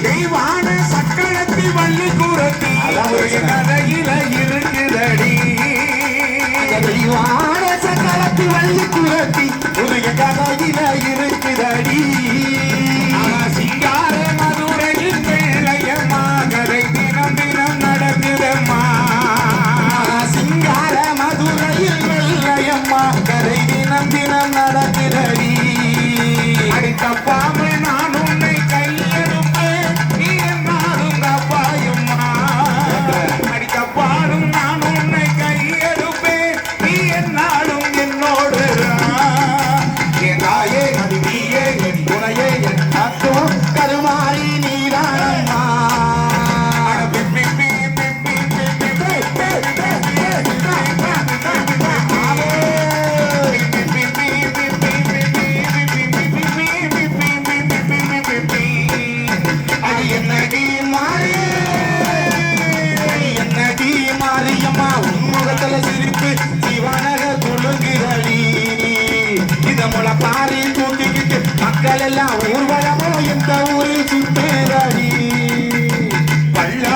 தெய்வான சக்களத்தி வள்ளி கூறத்தி கதையில இருக்குதடி தெய்வான சக்களத்தி வள்ளி கூறத்தி உரிய கதையில இருக்குதடி சிங்கார மதுரையில் வெள்ளையம்மா கதை தினம் தினம் நடக்குதம்மா சிங்கார மதுரையில் வெள்ளையம்மா கதை தினம் தினம் நடக்குதடி அடித்தப்பாமல் நான் உன்னை கையெடுப்பேன் நீ என்னாலும் தப்பாயும்மா அடித்தப்பாலும் நான் உன்னை கையெடுப்பேன் நீ என்னாலும் என்னோடு என் தாயே அது நீயே என் துணையே என் அத்தோ கருமாறி நீதானம்மா சிரிப்பு சிவனக குழுங்குதடி இதமுல பாரி தூக்கிக்கிட்டு மக்கள் எல்லாம் ஊர்வலமோ எந்த ஊரில் சுத்தேதடி பள்ளா